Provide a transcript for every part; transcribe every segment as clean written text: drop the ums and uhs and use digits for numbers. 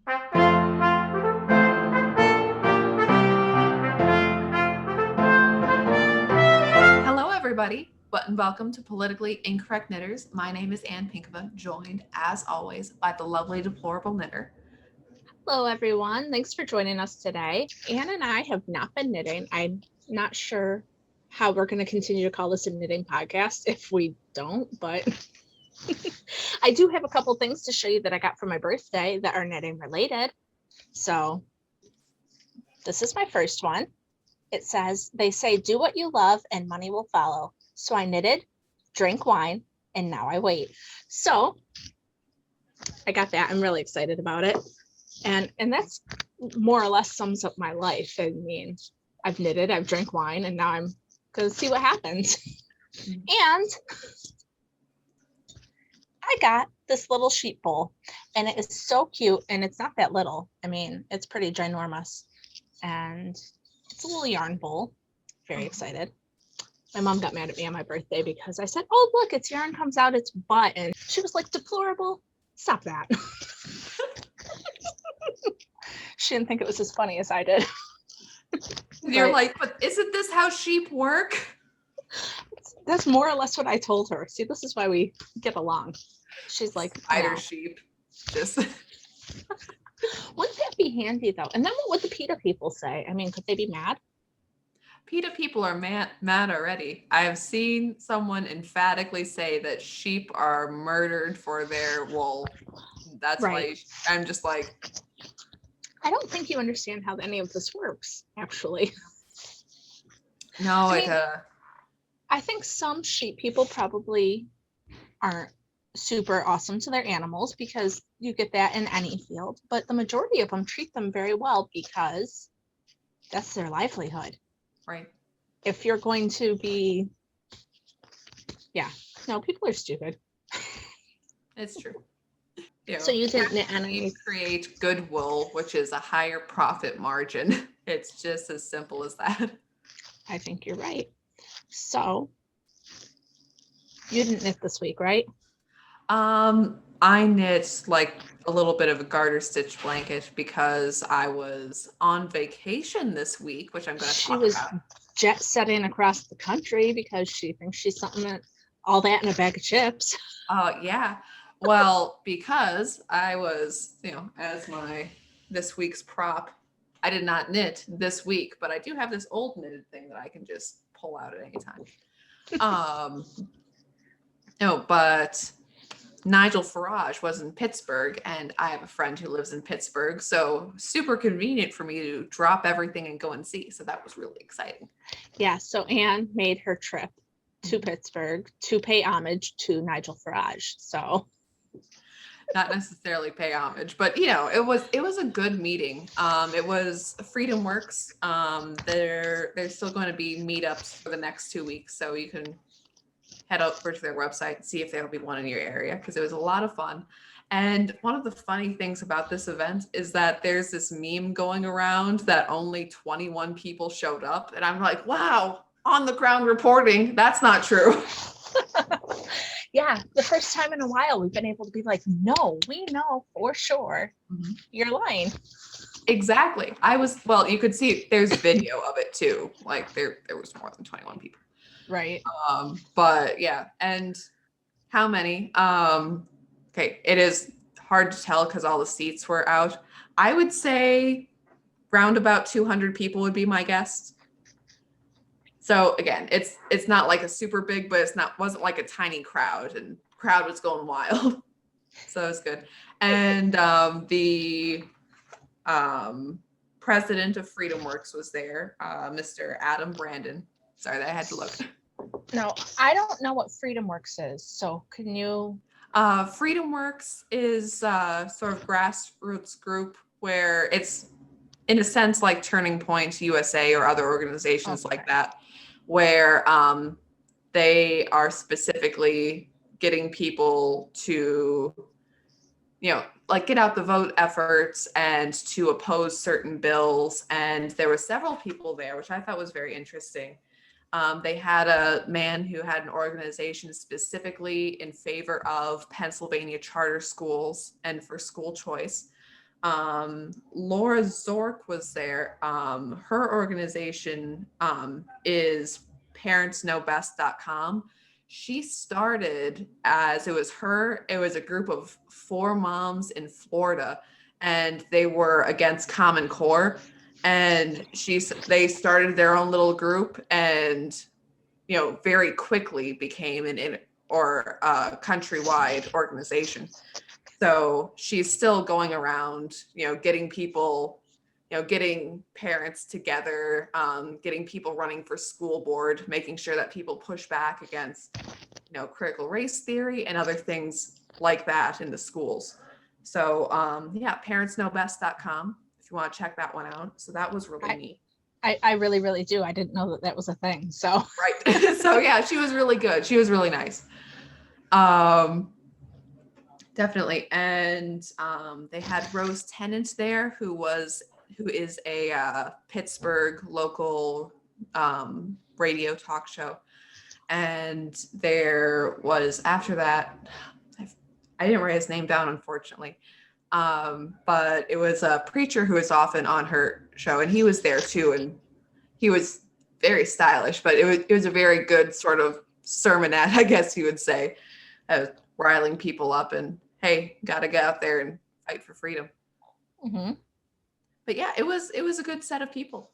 Hello, everybody, and welcome to Politically Incorrect Knitters. My name is Pinkava, joined, as always, by the lovely Deplorable Knitter. Hello, everyone. Thanks for joining us today. Anne and I have not been knitting. I'm not sure how we're going to continue to call this a knitting podcast if we don't, but I do have a couple things to show you that I got for my birthday that are knitting related. So this is my first one. It says, they say, do what you love and money will follow. So I knitted, drank wine, and now I wait. So I got that. I'm really excited about it. And that's more or less sums up my life. I mean, I've knitted, I've drank wine, and now I'm going to see what happens. And I got this little sheep bowl, and it is so cute, and it's not that little. I mean, it's pretty ginormous, and it's a little yarn bowl. Very excited. My mom got mad at me on my birthday because I said, oh, look, its yarn comes out its butt, and she was like, deplorable, stop that. She didn't think it was as funny as I did. You're like, but isn't this how sheep work? That's more or less what I told her. See, this is why we get along. She's like, spider no. sheep. Just Wouldn't that be handy though? And then what would the PETA people say? I mean, could they be mad? PETA people are mad already. I have seen someone emphatically say that sheep are murdered for their wool. That's right. Why I'm just like, I don't think you understand how any of this works, actually. No, I think some sheep people probably aren't super awesome to their animals because you get that in any field, but the majority of them treat them very well because that's their livelihood. Right. If you're going to be, no, people are stupid. It's true. So you didn't knit any. Create goodwill, which is a higher profit margin. It's just as simple as that. I think you're right. So you didn't knit this week, right? I knit like a little bit of a garter stitch blanket because I was on vacation this week, which I'm going to talk about. She was jet setting across the country because she thinks she's something all that in a bag of chips. Yeah. Well, because I was, as this week's prop, I did not knit this week, but I do have this old knitted thing that I can just pull out at any time. No, but Nigel Farage was in Pittsburgh, and I have a friend who lives in Pittsburgh, so super convenient for me to drop everything and go and see. So that was really exciting. Yeah, so Anne made her trip to Pittsburgh to pay homage to Nigel Farage. So not necessarily pay homage, but it was a good meeting. It was FreedomWorks. There's still going to be meetups for the next 2 weeks, so you can head over to their website and see if there'll be one in your area, because it was a lot of fun. And one of the funny things about this event is that there's this meme going around that only 21 people showed up, and I'm like, wow, on the ground reporting, that's not true. Yeah, the first time in a while we've been able to be like, no, we know for sure. Mm-hmm. You're lying. Exactly. You could see there's video of it too. Like there was more than 21 people. Right. But yeah, and how many? Okay, it is hard to tell because all the seats were out. I would say round about 200 people would be my guess. So again, it's not like a super big, but wasn't like a tiny crowd, and crowd was going wild. So it was good. And the president of FreedomWorks was there, Mr. Adam Brandon. Sorry that I had to look. No, I don't know what FreedomWorks is. So can you? FreedomWorks is sort of grassroots group where it's in a sense like Turning Point USA or other organizations like that, where they are specifically getting people to, like get out the vote efforts and to oppose certain bills. And there were several people there, which I thought was very interesting. They had a man who had an organization specifically in favor of Pennsylvania charter schools and for school choice. Laura Zork was there. Her organization is parentsknowbest.com. She started as it was a group of 4 moms in Florida, and they were against Common Core. And they started their own little group, and very quickly became a countrywide organization. So she's still going around, getting people, getting parents together, getting people running for school board, making sure that people push back against, critical race theory and other things like that in the schools. So parentsknowbest.com if you want to check that one out. So that was really neat. I really, really do. I didn't know that was a thing. So right. So yeah, she was really good. She was really nice. Definitely. And they had Rose Tennant there, who is a Pittsburgh local radio talk show. And there was, after that, I didn't write his name down, unfortunately. But it was a preacher who was often on her show, and he was there too. And he was very stylish, but it was a very good sort of sermonette, I guess you would say, riling people up and, hey, gotta get out there and fight for freedom. Mm-hmm. But yeah, it was a good set of people.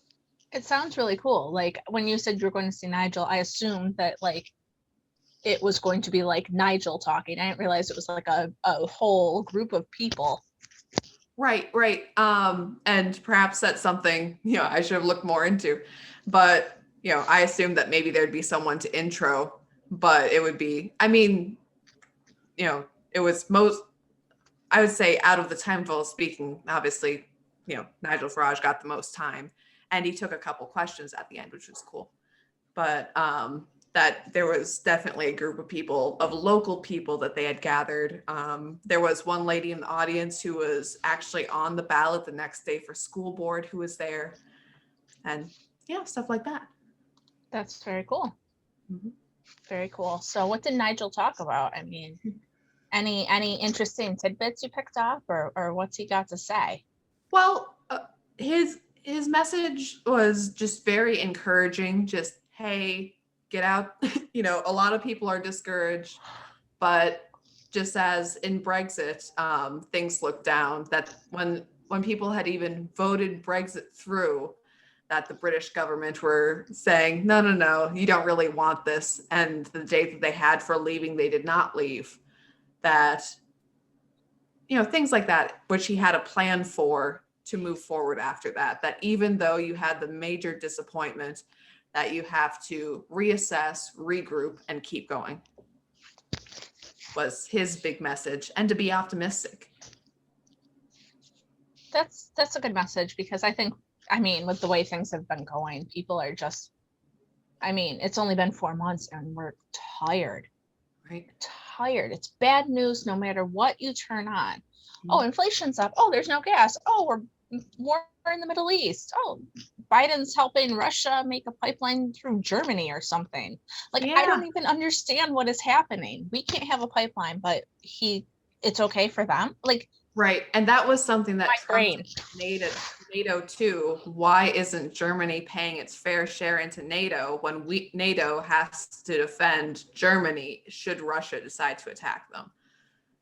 It sounds really cool. Like when you said you were going to see Nigel, I assumed that like it was going to be like Nigel talking. I didn't realize it was like a whole group of people. Right. And perhaps that's something, I should have looked more into. But, I assumed that maybe there'd be someone to intro, but it would be, it was I would say out of the time of all speaking, obviously, Nigel Farage got the most time, and he took a couple questions at the end, which was cool. But that there was definitely a group of local people that they had gathered. There was one lady in the audience who was actually on the ballot the next day for school board who was there, and stuff like that. That's very cool. Mm-hmm. Very cool. So what did Nigel talk about? I mean, any interesting tidbits you picked up, or what's he got to say? Well, his message was just very encouraging. Just, hey, get out. A lot of people are discouraged, but just as in Brexit, things looked down. That when people had even voted Brexit through, that the British government were saying, no, you don't really want this. And the date that they had for leaving, they did not leave. That, things like that, which he had a plan for to move forward after that. That even though you had the major disappointment, that you have to reassess, regroup, and keep going, was his big message, and to be optimistic. That's a good message, because I think, with the way things have been going, people are just, it's only been 4 months and we're tired. Right. Tired. It's bad news no matter what you turn on. Mm-hmm. Oh, inflation's up. Oh, there's no gas. Oh, we're war in the Middle East. Oh, Biden's helping Russia make a pipeline through Germany or something. Like, I don't even understand what is happening. We can't have a pipeline, but it's okay for them. Like, right. And that was something that Trump made at NATO too. Why isn't Germany paying its fair share into NATO when NATO has to defend Germany should Russia decide to attack them?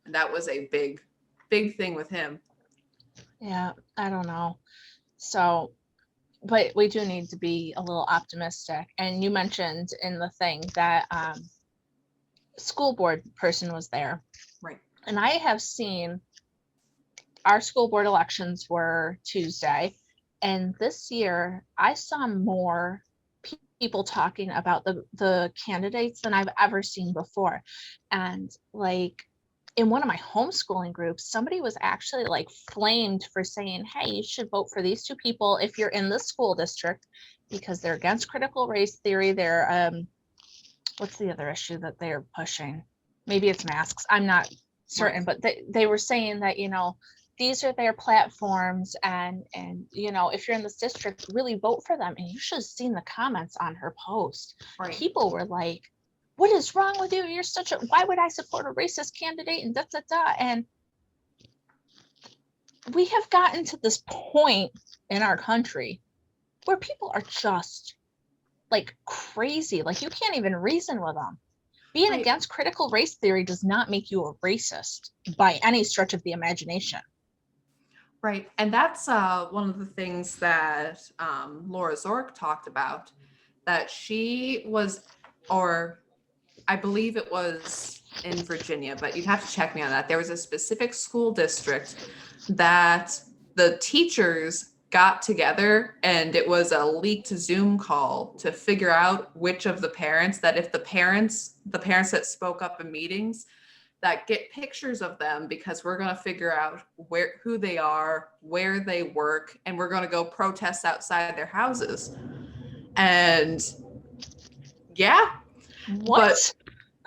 And that was a big thing with him. Yeah, I don't know. So, but we do need to be a little optimistic. And you mentioned in the thing that school board person was there. Right. And I have seen our school board elections were Tuesday, and this year I saw more people talking about the candidates than I've ever seen before. And like in one of my homeschooling groups, somebody was actually like flamed for saying, hey, you should vote for these 2 people if you're in the school district, because they're against critical race theory. They're what's the other issue that they're pushing? Maybe it's masks. I'm not certain, but they were saying that, these are their platforms, and if you're in this district, really vote for them. And you should have seen the comments on her post. Right. People were like, what is wrong with you? You're why would I support a racist candidate? And da. And we have gotten to this point in our country where people are just like crazy. Like, you can't even reason with them. Being Right. against critical race theory does not make you a racist by any stretch of the imagination. Right. And that's one of the things that Laura Zork talked about, that she was, or I believe it was in Virginia, but you'd have to check me on that. There was a specific school district that the teachers got together, and it was a leaked Zoom call to figure out which of the parents, that if the parents that spoke up in meetings, that get pictures of them, because we're going to figure out who they are, where they work, and we're going to go protest outside their houses. And yeah. What?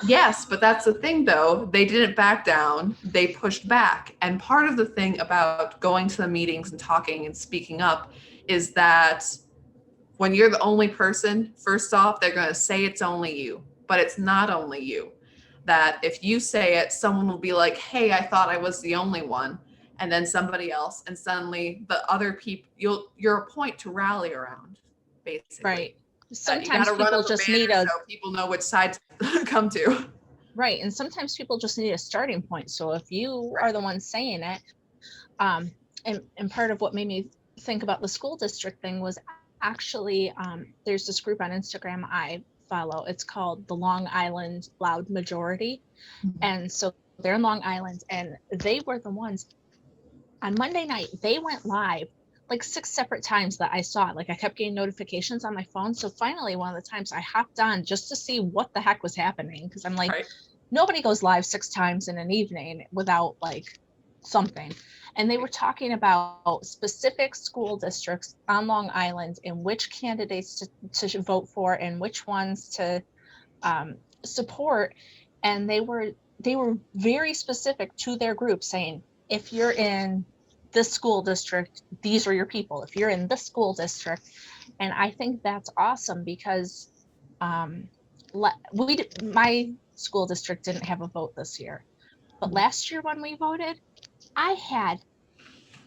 Yes, but that's the thing, though. They didn't back down. They pushed back. And part of the thing about going to the meetings and talking and speaking up is that when you're the only person, first off, they're going to say it's only you, but it's not only you. That if you say it, someone will be like, hey, I thought I was the only one. And then somebody else, and suddenly the other people, you're a point to rally around, basically. Right. Sometimes you people just need so people know which side to come to. Right. And sometimes people just need a starting point. So if you are the one saying it, and part of what made me think about the school district thing was actually, there's this group on Instagram I follow. It's called the Long Island Loud Majority. Mm-hmm. And so they're in Long Island, and they were the ones on Monday night. They went live like 6 separate times that I saw it. Like, I kept getting notifications on my phone. So finally, one of the times I hopped on just to see what the heck was happening. Cause I'm like, right. Nobody goes live 6 times in an evening without like something. And they were talking about specific school districts on Long Island and which candidates to vote for and which ones to support. And they were very specific to their group, saying, if you're in this school district, these are your people. If you're in this school district. And I think that's awesome, because my school district didn't have a vote this year, but last year when we voted, I had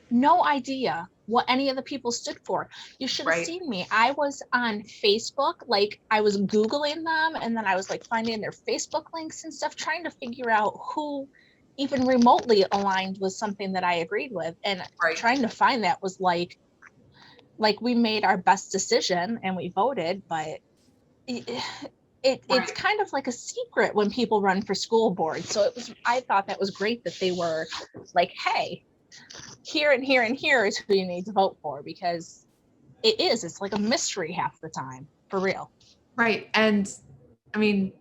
no idea what any of the people stood for. You should have seen me. I was on Facebook, like I was Googling them, and then I was like finding their Facebook links and stuff, trying to figure out who even remotely aligned with something that I agreed with. And trying to find that was like we made our best decision and we voted, but it's kind of like a secret when people run for school board. So I thought that was great that they were like, hey, here and here and here is who you need to vote for, because it's like a mystery half the time, for real. Right. And I mean,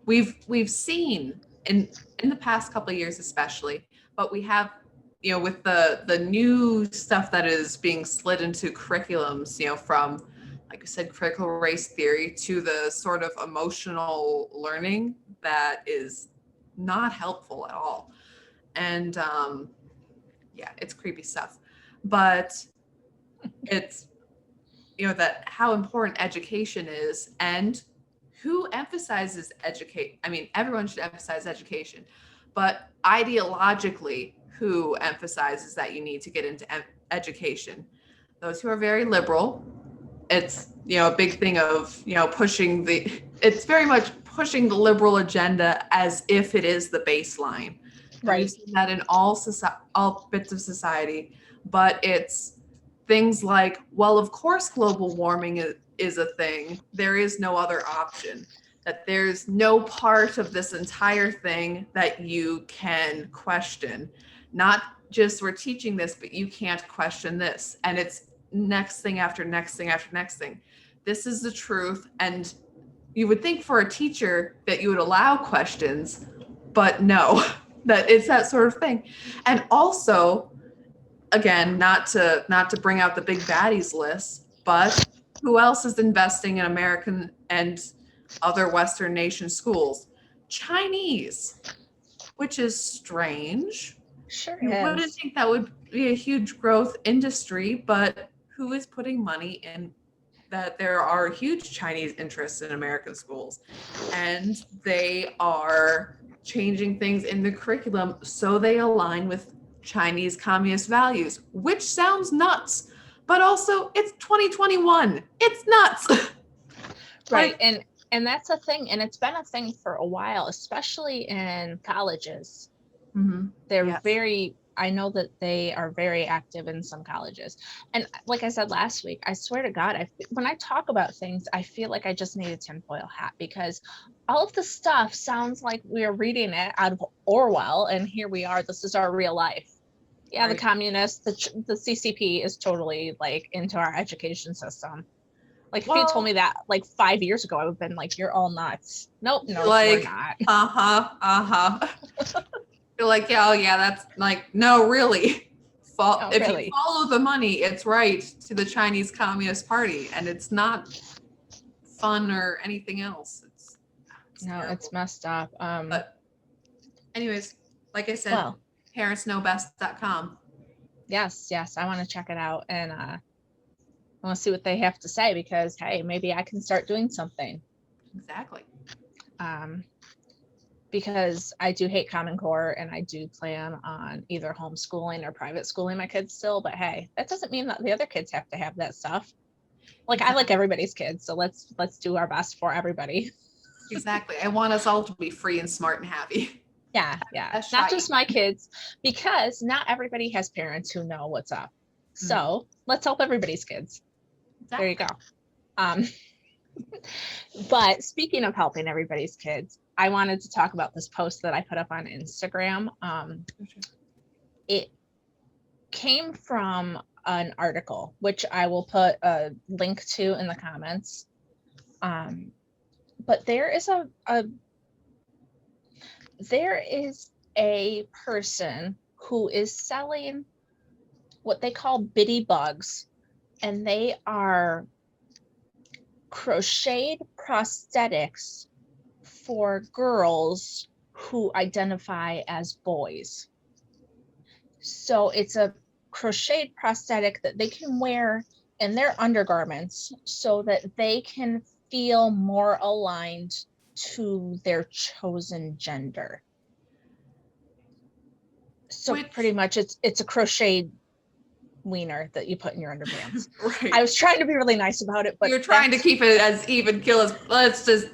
we've seen in the past couple of years especially, but we have, with the new stuff that is being slid into curriculums, from, like I said, critical race theory, to the sort of emotional learning that is not helpful at all. And yeah, it's creepy stuff, but it's, that how important education is, and who emphasizes educate. I mean, everyone should emphasize education, but ideologically, who emphasizes that you need to get into education? Those who are very liberal. It's, a big thing of, it's very much pushing the liberal agenda as if it is the baseline. Right. We've seen that in all bits of society, but it's things like, well, of course, global warming is a thing. There is no other option. That there's no part of this entire thing that you can question. Not just we're teaching this, but you can't question this. And it's next thing after next thing after next thing. This is the truth. And you would think for a teacher that you would allow questions, but no, that it's that sort of thing. And also, again, not to bring out the big baddies list, but who else is investing in American and other Western nation schools? Chinese, which is strange. Sure. You wouldn't think that would be a huge growth industry, but who is putting money in that? There are huge Chinese interests in American schools, and they are changing things in the curriculum so they align with Chinese communist values, which sounds nuts, but also it's 2021. It's nuts. Right. And that's a thing. And it's been a thing for a while, especially in colleges. They're I know that they are very active in some colleges. And like I said last week, I swear to God, when I talk about things, I feel like I just need a tinfoil hat, because all of the stuff sounds like we're reading it out of Orwell, and here we are. This is our real life. Yeah, right. The communists, the CCP is totally like into our education system. Like, if you told me that like 5 years ago, I would have been like, you're all nuts. Nope, no, like, we're not. You're like, yeah, oh yeah, that's like, no, really. If you follow the money, it's right to the Chinese Communist Party, and it's not fun or anything else. It's terrible. It's messed up. But anyways, like I said, parentsknowbest.com. Yes, I want to check it out, and I want to see what they have to say, because hey, maybe I can start doing something. Exactly. Because I do hate Common Core, and I do plan on either homeschooling or private schooling my kids still. But hey, that doesn't mean that the other kids have to have that stuff. Like, I like everybody's kids, so let's do our best for everybody. Exactly. I want us all to be free and smart and happy. Yeah. Not just my kids, because not everybody has parents who know what's up. So let's help everybody's kids. Exactly. There you go. But speaking of helping everybody's kids, I wanted to talk about this post that I put up on Instagram. It came from an article, which I will put a link to in the comments. But there is a person who is selling what they call bitty bugs, and they are crocheted prosthetics for girls who identify as boys. So it's a crocheted prosthetic that they can wear in their undergarments so that they can feel more aligned to their chosen gender. So pretty much it's a crocheted wiener that you put in your underpants. Right. I was trying to be really nice about it, but you're trying to keep it as even kill as let's just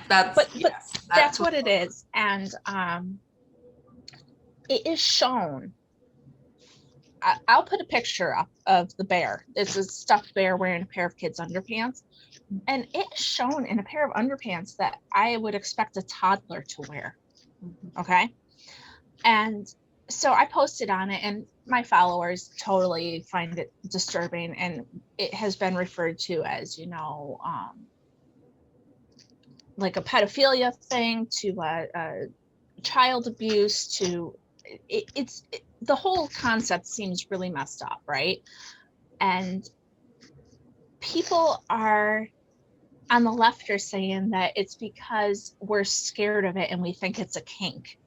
but that's what it is. And it is shown. I'll put a picture up of the bear. It's a stuffed bear wearing a pair of kids' underpants, and it's shown in a pair of underpants that I would expect a toddler to wear. Okay, and so I posted on it, and my followers totally find it disturbing, and it has been referred to as, like a pedophilia thing, to a child abuse, to the whole concept seems really messed up, right? And people are on the left are saying that it's because we're scared of it and we think it's a kink.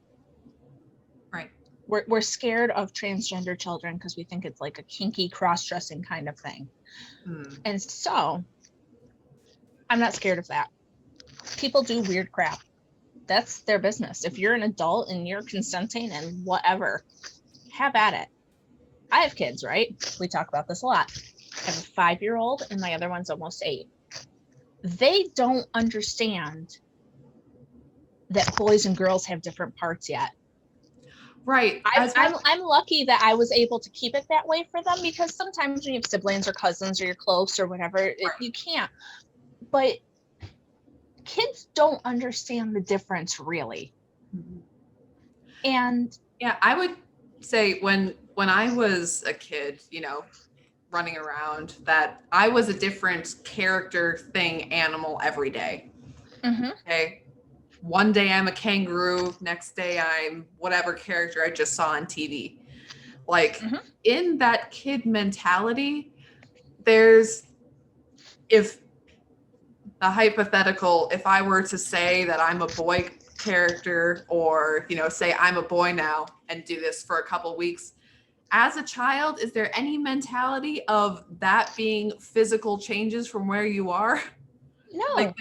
Right. We're scared of transgender children because we think it's like a kinky cross-dressing kind of thing. And so I'm not scared of that. People do weird crap. That's their business. If you're an adult and you're consenting and whatever, have at it. I have kids, right? We talk about this a lot. I have a 5-year-old and my other one's almost 8. They don't understand that boys and girls have different parts yet. Right. I'm lucky that I was able to keep it that way for them, because sometimes when you have siblings or cousins or you're close or whatever, you can't. But kids don't understand the difference, really. And yeah, I would say when I was a kid, running around, that I was a different character, thing, animal every day. Okay. One day I'm a kangaroo, next day I'm whatever character I just saw on TV. Like, in that kid mentality, there's, if the hypothetical, if I were to say that I'm a boy character, or, say I'm a boy now and do this for a couple weeks, as a child, is there any mentality of that being physical changes from where you are? No.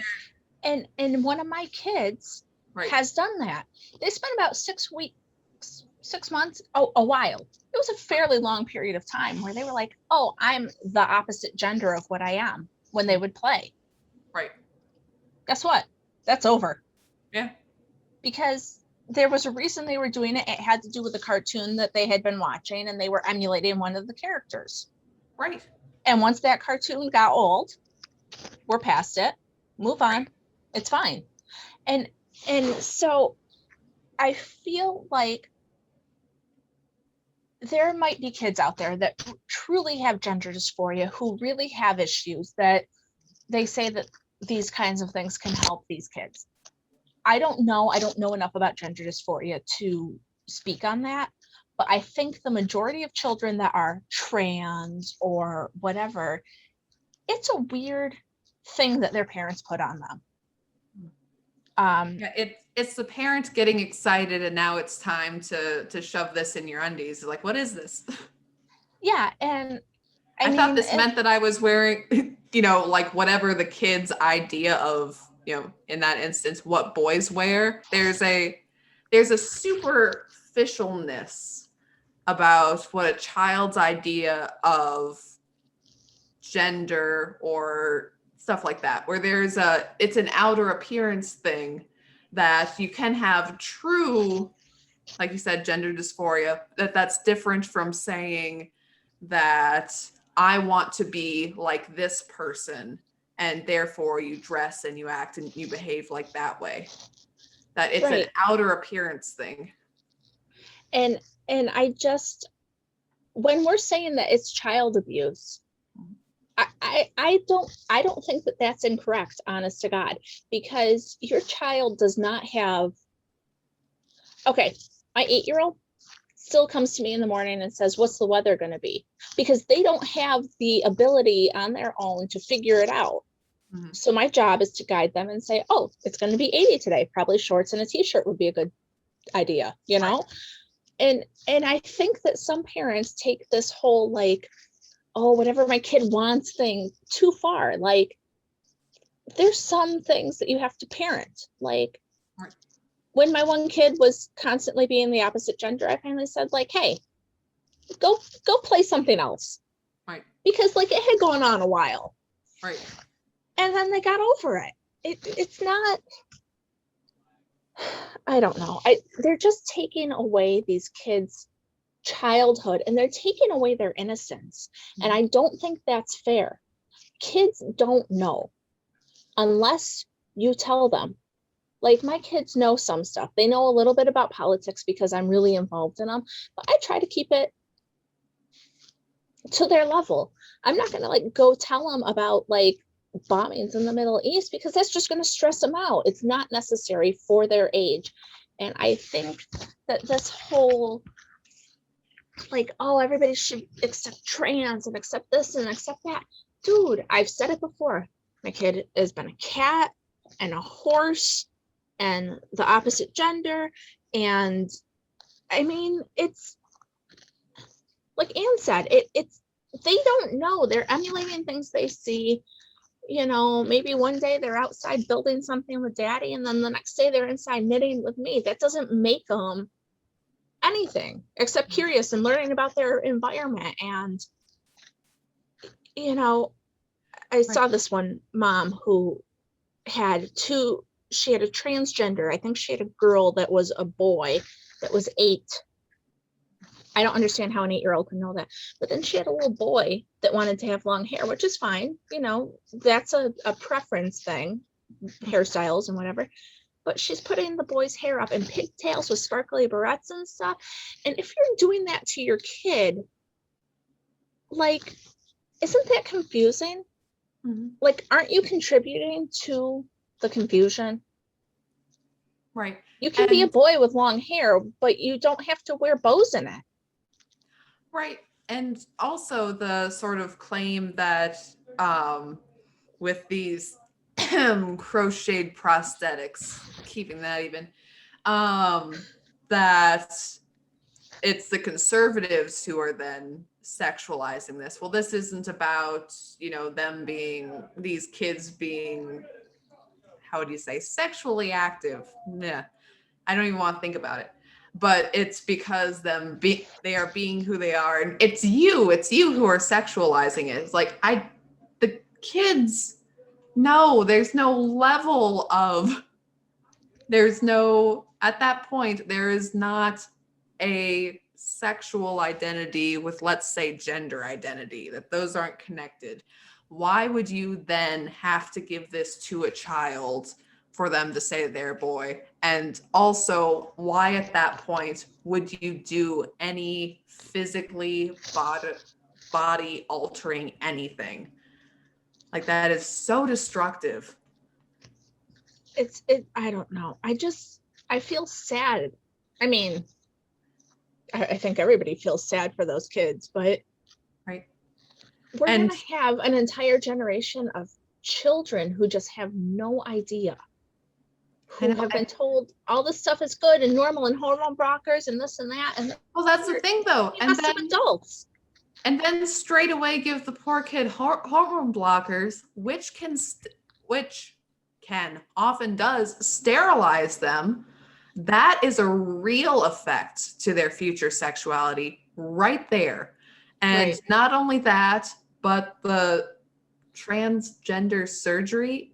And one of my kids has done that. They spent about 6 6 months, oh, a while. It was a fairly long period of time where they were like, oh, I'm the opposite gender of what I am when they would play. Right. Guess what? That's over. Yeah. Because there was a reason they were doing it. It had to do with the cartoon that they had been watching, and they were emulating one of the characters. Right. And once that cartoon got old, we're past it. Move on. Right. It's fine. And so I feel like there might be kids out there that truly have gender dysphoria, who really have issues that they say that these kinds of things can help these kids. I don't know enough about gender dysphoria to speak on that, but I think the majority of children that are trans or whatever, it's a weird thing that their parents put on them. Yeah, it's the parent getting excited, and now it's time to shove this in your undies. Like, what is this? Yeah, and I thought this meant that I was wearing, like whatever the kid's idea of, in that instance, what boys wear. There's a superficialness about what a child's idea of gender or stuff like that, where it's an outer appearance thing, that you can have true, like you said, gender dysphoria, that's different from saying that I want to be like this person, and therefore you dress and you act and you behave like that way. That it's right. An outer appearance thing. And I just, when we're saying that it's child abuse, I don't think that that's incorrect, honest to God, because your child does not have, okay, my 8-year-old still comes to me in the morning and says, what's the weather going to be? Because they don't have the ability on their own to figure it out. Mm-hmm. So my job is to guide them and say, oh, it's going to be 80 today. Probably shorts and a t-shirt would be a good idea, know? Right. And I think that some parents take this whole, like, oh, whatever my kid wants thing too far. Like, there's some things that you have to parent. Like, right. When my one kid was constantly being the opposite gender, I finally said, like, hey, go play something else. Right. Because, like, it had gone on a while. Right. And then they got over it. It's not, I don't know. They're just taking away these kids' childhood, and they're taking away their innocence. And I don't think that's fair. Kids don't know unless you tell them. Like, my kids know some stuff. They know a little bit about politics because I'm really involved in them, but I try to keep it to their level. I'm not going to, like, go tell them about, like, bombings in the Middle East, because that's just going to stress them out. It's not necessary for their age. And I think that this whole, like, oh, everybody should accept trans and accept this and accept that. Dude, I've said it before. My kid has been a cat and a horse and the opposite gender. And I mean, it's like Anne said, it's they don't know. They're emulating things they see. Maybe one day they're outside building something with daddy, and then the next day they're inside knitting with me. That doesn't make them anything except curious and learning about their environment. And I saw this one mom who she had a transgender. I think she had a girl that was a boy that was 8. I don't understand how an 8-year-old can know that. But then she had a little boy that wanted to have long hair, which is fine. That's a preference thing, hairstyles and whatever. But she's putting the boy's hair up in pigtails with sparkly barrettes and stuff. And if you're doing that to your kid, like, isn't that confusing? Mm-hmm. Like, aren't you contributing to the confusion? Right. You can be a boy with long hair, but you don't have to wear bows in it. Right. And also the sort of claim that with these crocheted prosthetics, keeping that even, that it's the conservatives who are then sexualizing this. Well, this isn't about, them being, these kids being, how would you say, sexually active. Nah, I don't even want to think about it. but it's because they are being who they are, and it's you who are sexualizing it. It's like the kids, no, there's no level of, at that point there is not a sexual identity with, let's say, gender identity, that those aren't connected. Why would you then have to give this to a child for them to say they're a boy? And also, why at that point would you do any physically body altering anything? Like, that is so destructive. I don't know. I feel sad. I mean, I think everybody feels sad for those kids, but right. We're going to have an entire generation of children who just have no idea, who have been told all this stuff is good and normal and hormone blockers and this and that. And well, that's the thing, though. And then adults. And then straight away give the poor kid hormone blockers, which often does sterilize them. That is a real effect to their future sexuality right there. And not only that, but the transgender surgery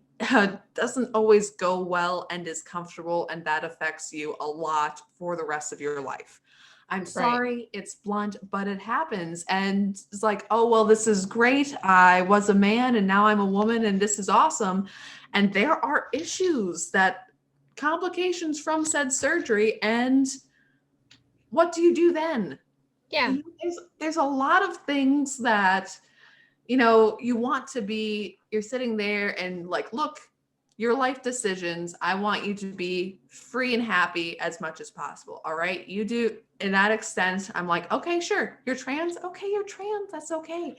doesn't always go well and is comfortable, and that affects you a lot for the rest of your life. I'm sorry, it's blunt, but it happens. And it's like, oh, well, this is great. I was a man and now I'm a woman and this is awesome. And there are complications from said surgery. And what do you do then? Yeah. There's a lot of things that, you're sitting there and like, look, your life decisions, I want you to be free and happy as much as possible. All right. You do. In that extent, I'm like, okay, sure. You're trans. Okay. You're trans. That's okay.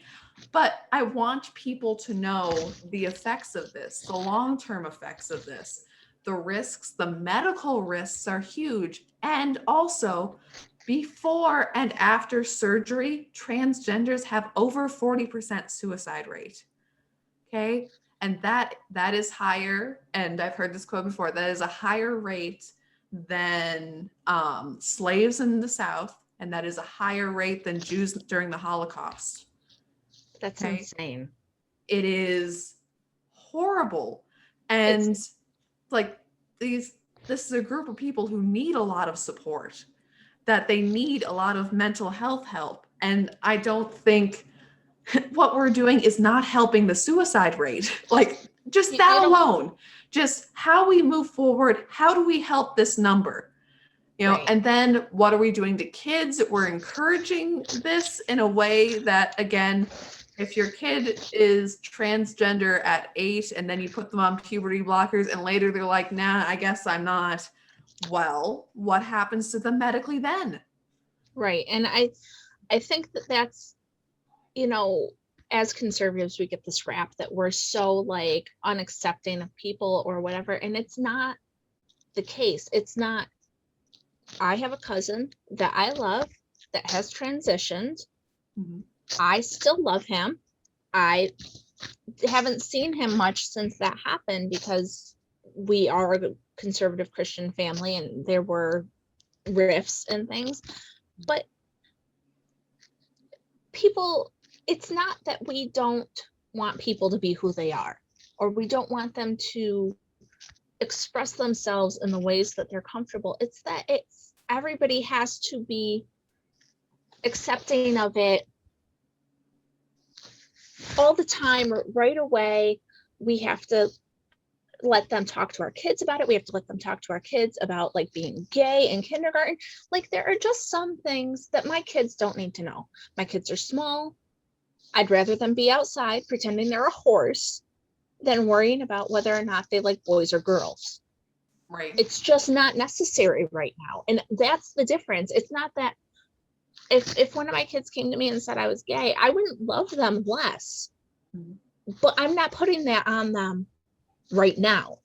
But I want people to know the effects of this, the long-term effects of this, the risks, the medical risks are huge. And also, before and after surgery, transgenders have over 40% suicide rate. Okay. And that is higher, and I've heard this quote before, that is a higher rate than slaves in the South, and that is a higher rate than Jews during the Holocaust. That's insane. It is horrible. And this is a group of people who need a lot of support, that they need a lot of mental health help. And I don't think what we're doing is not helping the suicide rate. Like, just that alone, just how we move forward, how do we help this number? And then what are we doing to kids? We're encouraging this in a way that, again, if your kid is transgender at 8 and then you put them on puberty blockers and later they're like, nah, I guess I'm not. Well, what happens to them medically then? Right. And I think that's, as conservatives, we get this rap that we're so like unaccepting of people or whatever. And it's not the case. It's not. I have a cousin that I love that has transitioned. Mm-hmm. I still love him. I haven't seen him much since that happened because we are a conservative Christian family and there were rifts and things. But people, it's not that we don't want people to be who they are, or we don't want them to express themselves in the ways that they're comfortable. It's that everybody has to be accepting of it all the time, right away. We have to let them talk to our kids about it. We have to let them talk to our kids about like being gay in kindergarten. Like, there are just some things that my kids don't need to know. My kids are small. I'd rather them be outside pretending they're a horse than worrying about whether or not they like boys or girls. Right. It's just not necessary right now. And that's the difference. It's not that if one of my kids came to me and said I was gay, I wouldn't love them less. Mm-hmm. But I'm not putting that on them right now.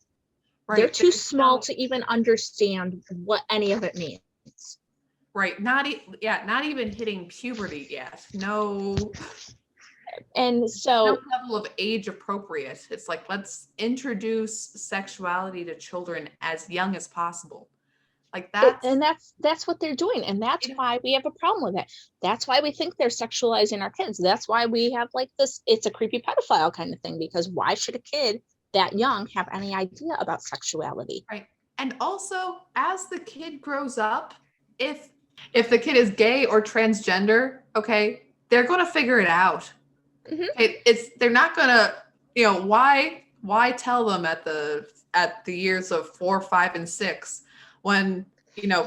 Right. They're too small to even understand what any of it means. Right. Not even hitting puberty yet. No. And so no level of age appropriate. It's like, let's introduce sexuality to children as young as possible. Like that's and that's what they're doing, and that's why we have a problem with it. That's why we think they're sexualizing our kids. That's why we have like this, it's a creepy pedophile kind of thing, because why should a kid that young have any idea about sexuality? right. And also, as the kid grows up, if the kid is gay or transgender, okay, they're going to figure it out. Mhm. They're not going to, why tell them at the years of 4, 5, and 6 when,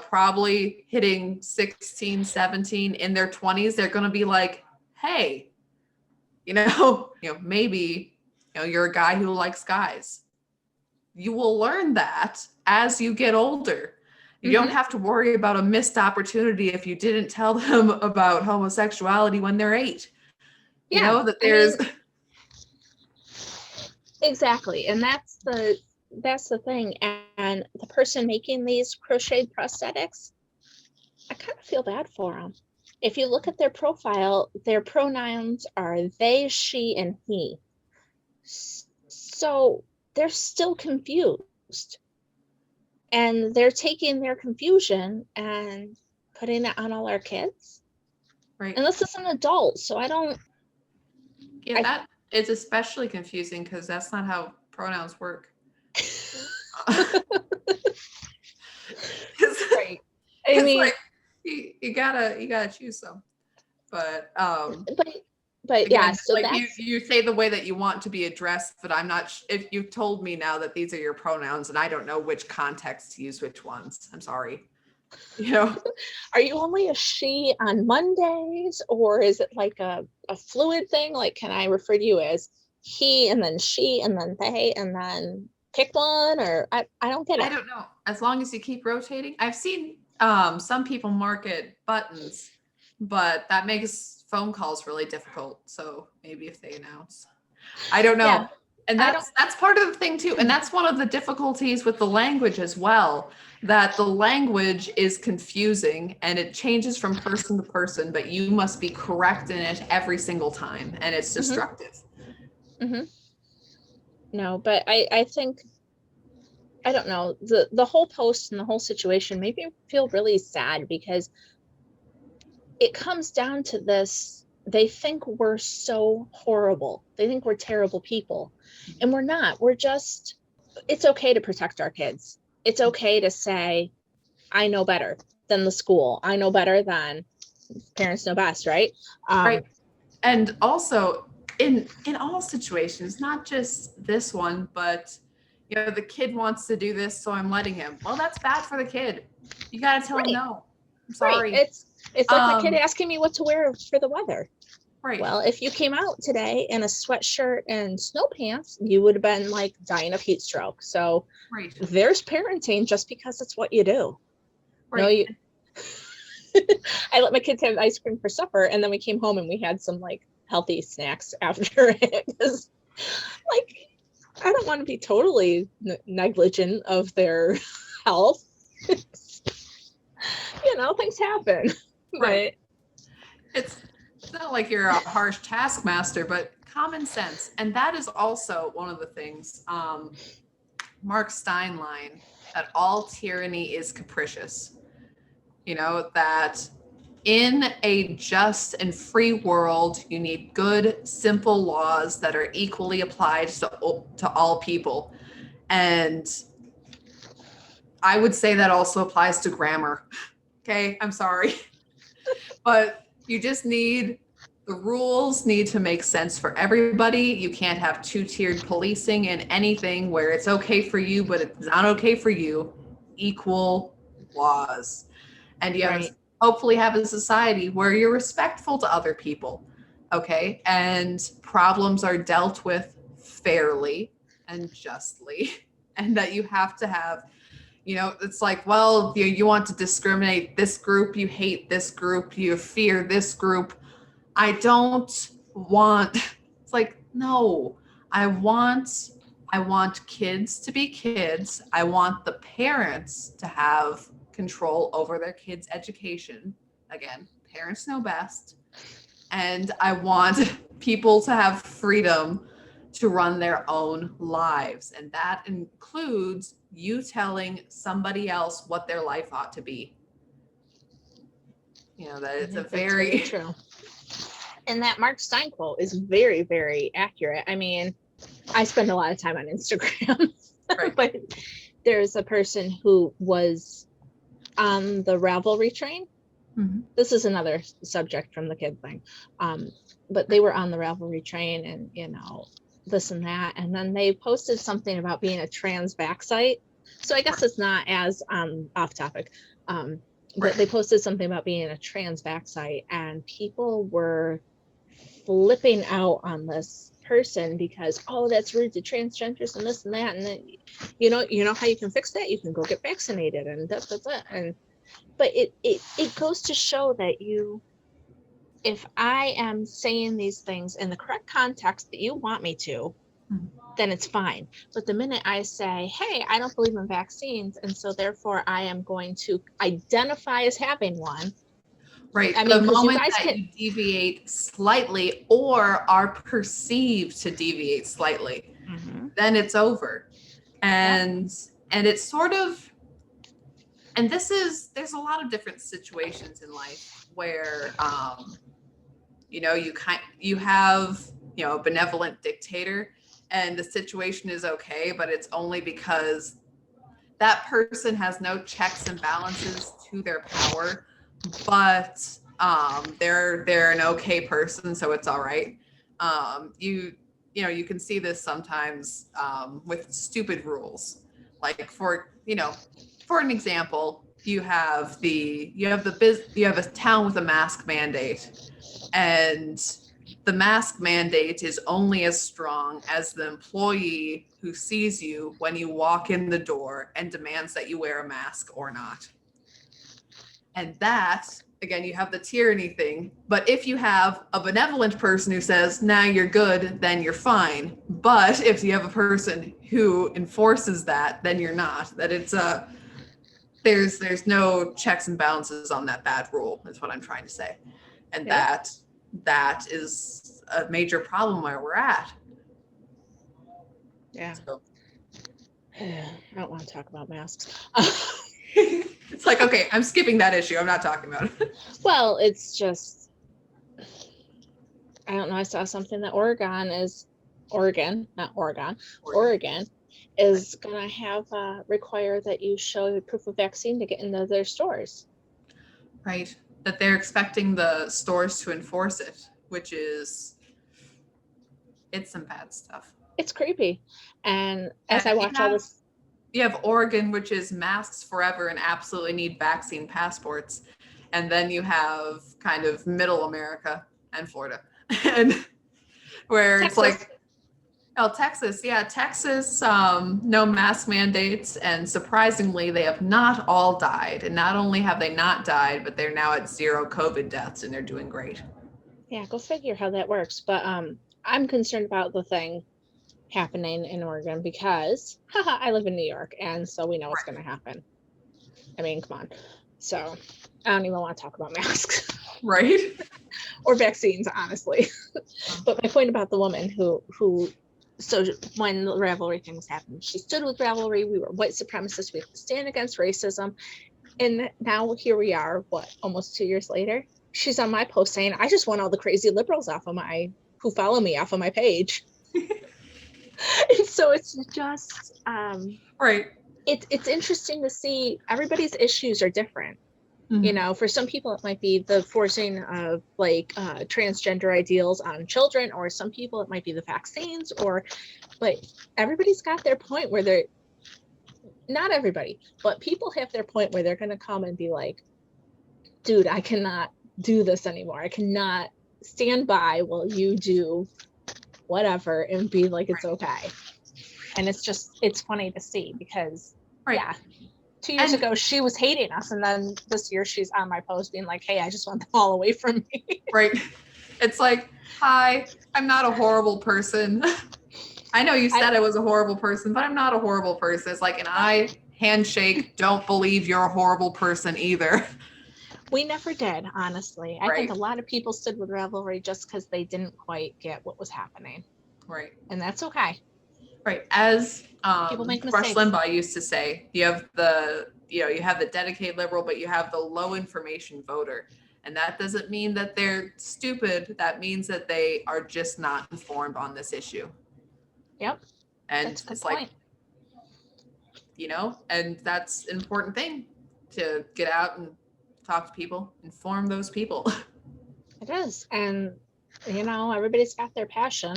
probably hitting 16, 17 in their 20s, they're going to be like, hey, maybe, you're a guy who likes guys. You will learn that as you get older. You don't have to worry about a missed opportunity if you didn't tell them about homosexuality when they're 8. You know, that there's exactly. And that's the thing. And the person making these crocheted prosthetics, I kind of feel bad for them. If you look at their profile, their pronouns are they, she, and he. So they're still confused. And they're taking their confusion and putting it on all our kids. right. And this is an adult, so I don't. Yeah, that is especially confusing because that's not how pronouns work. Right. I mean, like, you gotta choose some. But But again, yeah, so like that's, you say the way that you want to be addressed, but I'm not. If you've told me now that these are your pronouns, and I don't know which context to use which ones, I'm sorry. Are you only a she on Mondays, or is it like a fluid thing? Like, can I refer to you as he and then she and then they and then pick one? Or I don't get it. I don't know. As long as you keep rotating. I've seen some people market buttons, but that makes phone calls really difficult. So maybe if they announce, I don't know. Yeah. And that's part of the thing too. And that's one of the difficulties with the language as well, that the language is confusing and it changes from person to person, but you must be correct in it every single time. And it's destructive. No, but I think, I don't know, the whole post and the whole situation made me feel really sad, because it comes down to this. They think we're so horrible. They think we're terrible people. And we're not. We're just, it's okay to protect our kids. It's okay to say, I know better than the school. I know better than parents know best, right? Right. And also in all situations, not just this one, but the kid wants to do this, so I'm letting him. Well, that's bad for the kid. You got to tell him no. I'm sorry. Right. It's like my kid asking me what to wear for the weather. Right. Well, if you came out today in a sweatshirt and snow pants, you would have been like dying of heat stroke. So there's parenting just because it's what you do. Right. No, I let my kids have ice cream for supper, and then we came home and we had some like healthy snacks after it. Because like, I don't want to be totally negligent of their health. Things happen. Right. It's not like you're a harsh taskmaster, but common sense. And that is also one of the things, Mark Stein line, that all tyranny is capricious. That in a just and free world, you need good, simple laws that are equally applied to all people. And I would say that also applies to grammar. Okay, I'm sorry. But you just the rules need to make sense for everybody. You can't have two-tiered policing in anything where it's okay for you, but it's not okay for you. Equal laws. And you hopefully have a society where you're respectful to other people. Okay. And problems are dealt with fairly and justly. And that you have to have, it's like, well, you want to discriminate this group, you hate this group, you fear this group. I don't want, it's like, no, I want kids to be kids. I want the parents to have control over their kids' education. Again, parents know best. And I want people to have freedom to run their own lives. And that includes you telling somebody else what their life ought to be. You know, that it's a very true. And that Mark Stein quote is very, very accurate. I mean, I spend a lot of time on Instagram, right. but there's a person who was on the Ravelry train. Mm-hmm. This is another subject from the kid thing. But they were on the Ravelry train and, you know, this and that. And then they posted something about being a trans back site. So I guess it's not as off topic. But they posted something about being a trans back site, and people were flipping out on this person because, oh, that's rude to transgenders and this and that. And then, you know how you can fix that? You can go get vaccinated and da, da, da. And but it goes to show that if I am saying these things in the correct context that you want me to, then it's fine. But the minute I say, hey, I don't believe in vaccines, and so therefore I am going to identify as having one. Right. I mean, the moment that you deviate slightly or are perceived to deviate slightly, then it's over. And it's sort of, and there's a lot of different situations in life where, you know, you have, you know, a benevolent dictator, and the situation is okay, but it's only because that person has no checks and balances to their power, but they're an okay person, so it's all right. You know, you can see this sometimes with stupid rules. Like for an example, you have a town with a mask mandate, and the mask mandate is only as strong as the employee who sees you when you walk in the door and demands that you wear a mask or not. And that, again, you have the tyranny thing. But if you have a benevolent person who says, nah, you're good, then you're fine. But if you have a person who enforces that, then you're not. That it's there's no checks and balances on that bad rule, is what I'm trying to say. And that is a major problem where we're at. Yeah. So. I don't want to talk about masks. It's like, okay, I'm skipping that issue. I'm not talking about it. Well, it's just, I don't know. I saw something that Oregon is going to have require that you show proof of vaccine to get into their stores. Right. That they're expecting the stores to enforce it, which is, it's some bad stuff. It's creepy. And as I watch all this. You have Oregon, which is masks forever and absolutely need vaccine passports. And then you have kind of middle America and Florida. And where Texas. It's like, oh, Texas. Yeah, Texas, no mask mandates. And surprisingly, they have not all died. And not only have they not died, but they're now at 0 COVID deaths, and they're doing great. Yeah, go figure how that works. But I'm concerned about the thing happening in Oregon because I live in New York, and so we know what's going to happen. I mean, come on. So I don't even want to talk about masks. Right. Or vaccines, honestly. But my point about the woman who so when the Ravelry thing was happening, she stood with Ravelry. We were white supremacists. We have to stand against racism. And now here we are, almost 2 years later? She's on my post saying, I just want all the crazy liberals who follow me off of my page. And so it's just right. It's interesting to see everybody's issues are different. You know, for some people it might be the forcing of transgender ideals on children, or some people it might be the vaccines, but everybody's got their point where they're not everybody, but people have their point where they're going to come and be like, dude, I cannot do this anymore. I cannot stand by while you do whatever and be like, it's okay. And it's funny to see because 2 years ago she was hating us, and then this year she's on my post being like, hey, I just want them all away from me. Right. It's like, hi, I'm not a horrible person. I know you said I was a horrible person, but I'm not a horrible person. It's like, and I handshake, don't believe you're a horrible person either. We never did, honestly. I think a lot of people stood with Ravelry just because they didn't quite get what was happening. Right. And that's okay. Right. As People make Rush mistakes. Limbaugh used to say, you have the dedicated liberal, but you have the low information voter. And that doesn't mean that they're stupid. That means that they are just not informed on this issue. Yep. And That's a good it's point. like, and that's an important thing, to get out and talk to people, inform those people. It is. And, everybody's got their passion.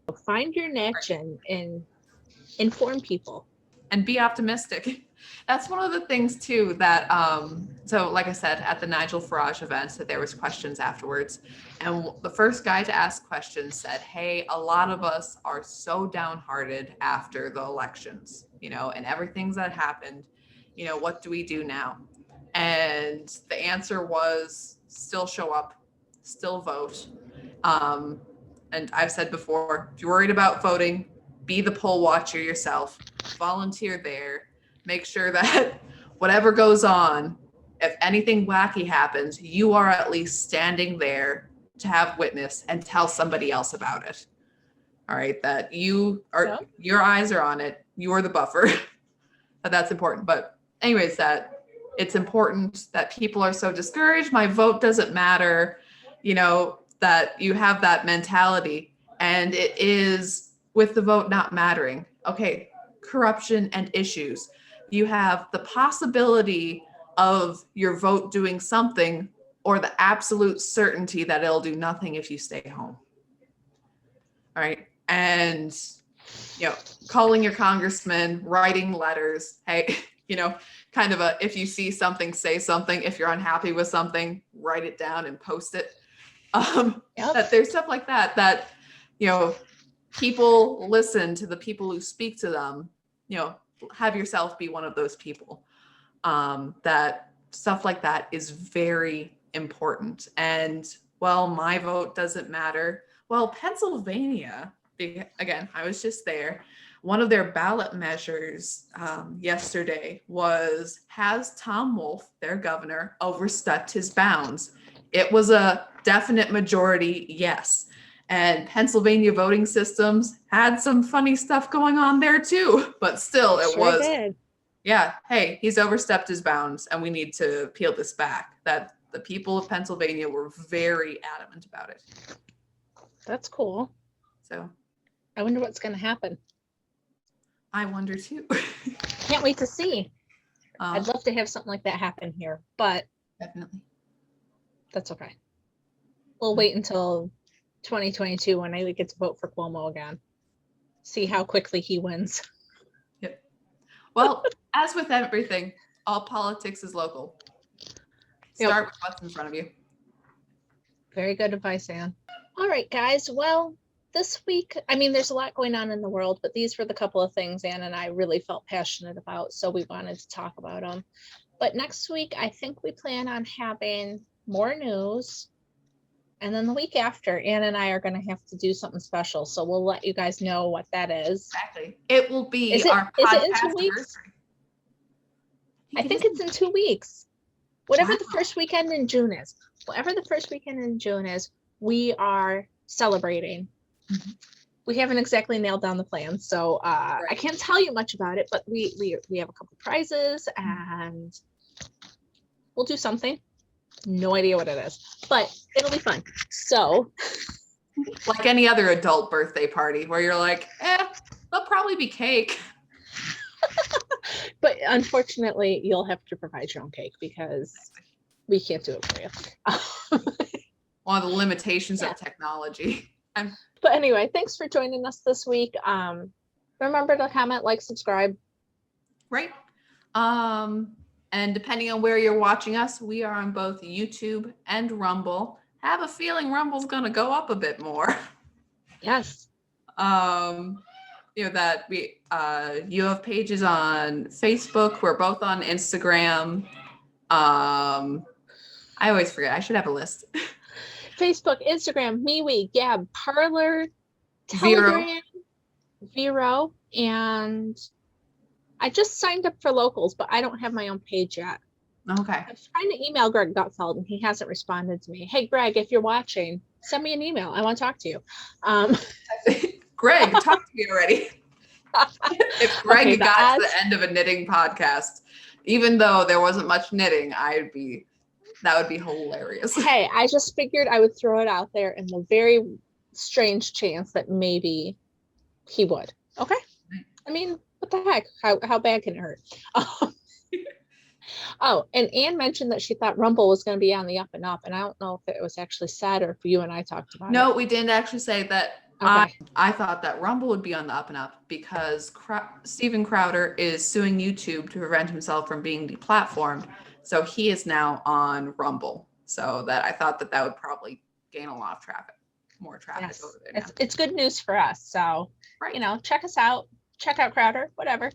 So find your niche and inform people. And be optimistic. That's one of the things too that, so like I said, at the Nigel Farage event, that there was questions afterwards. And the first guy to ask questions said, hey, a lot of us are so downhearted after the elections, and everything's that happened, what do we do now? And the answer was still show up, still vote. And I've said before, if you're worried about voting, be the poll watcher yourself, volunteer there, make sure that whatever goes on, if anything wacky happens, you are at least standing there to have witness and tell somebody else about it. All right, that your eyes are on it, you're the buffer. That's important. But anyways, that it's important that people are so discouraged, my vote doesn't matter, that you have that mentality. And it is with the vote not mattering. Okay, corruption and issues. You have the possibility of your vote doing something, or the absolute certainty that it'll do nothing if you stay home. All right. And, calling your congressman, writing letters, hey, kind of if you see something, say something. If you're unhappy with something, write it down and post it. That there's stuff like that, people listen to the people who speak to them, have yourself be one of those people. That stuff like that is very important. And my vote doesn't matter. Well, Pennsylvania, again, I was just there. One of their ballot measures yesterday was, has Tom Wolf, their governor, overstepped his bounds? It was a definite majority yes. And Pennsylvania voting systems had some funny stuff going on there too, but still it was, did. Yeah, hey, he's overstepped his bounds and we need to peel this back. That the people of Pennsylvania were very adamant about it. That's cool. So I wonder what's going to happen. I wonder too. Can't wait to see. I'd love to have something like that happen here, but definitely. That's okay. We'll wait until 2022 when I get to vote for Cuomo again. See how quickly he wins. Yep. Well, as with everything, all politics is local. Start with what's in front of you. Very good advice, Anne. All right, guys. Well, this week, there's a lot going on in the world, but these were the couple of things Anne and I really felt passionate about, so we wanted to talk about them. But next week, I think we plan on having more news. And then the week after, Anne and I are going to have to do something special. So we'll let you guys know what that is. Exactly. It will be our podcast. Is it in 2 weeks? I think it's in 2 weeks. Whatever the first weekend in June is. Whatever the first weekend in June is, we are celebrating. Mm-hmm. We haven't exactly nailed down the plan. So right. I can't tell you much about it, but we have a couple prizes and we'll do something. No idea what it is, but it'll be fun. So, like any other adult birthday party where you're like, there'll probably be cake. But unfortunately, you'll have to provide your own cake because we can't do it for you. One of the limitations of technology. But anyway, thanks for joining us this week. Remember to comment, like, subscribe. Right. And depending on where you're watching us, we are on both YouTube and Rumble. Have a feeling Rumble's going to go up a bit more. Yes. That we you have pages on Facebook. We're both on Instagram. I always forget. I should have a list. Facebook, Instagram, MeWe, Gab, Parler, Telegram, Vero, and I just signed up for locals, but I don't have my own page yet. Okay. I was trying to email Greg Gutfeld, and he hasn't responded to me. Hey, Greg, if you're watching, send me an email. I want to talk to you. Greg, talk to me already. If Greg Okay, the got to odds- the end of a knitting podcast, even though there wasn't much knitting, that would be hilarious. Hey, I just figured I would throw it out there in the very strange chance that maybe he would. Okay. I mean, what the heck? How bad can it hurt? Oh, and Anne mentioned that she thought Rumble was going to be on the up and up, and I don't know if it was actually said or if you and I talked about it. No, we didn't actually say that. Okay. I thought that Rumble would be on the up and up because Steven Crowder is suing YouTube to prevent himself from being deplatformed. So he is now on Rumble. So that I thought that would probably gain a lot of traffic, more traffic Yes. over there. It's good news for us. So, Right. Check us out. Check out Crowder, whatever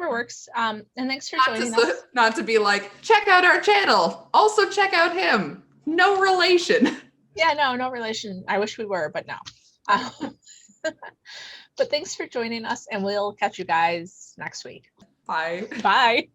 works. And thanks for joining us. Not to be like, check out our channel. Also check out him. No relation. Yeah, no relation. I wish we were, but no. But thanks for joining us, and we'll catch you guys next week. Bye. Bye.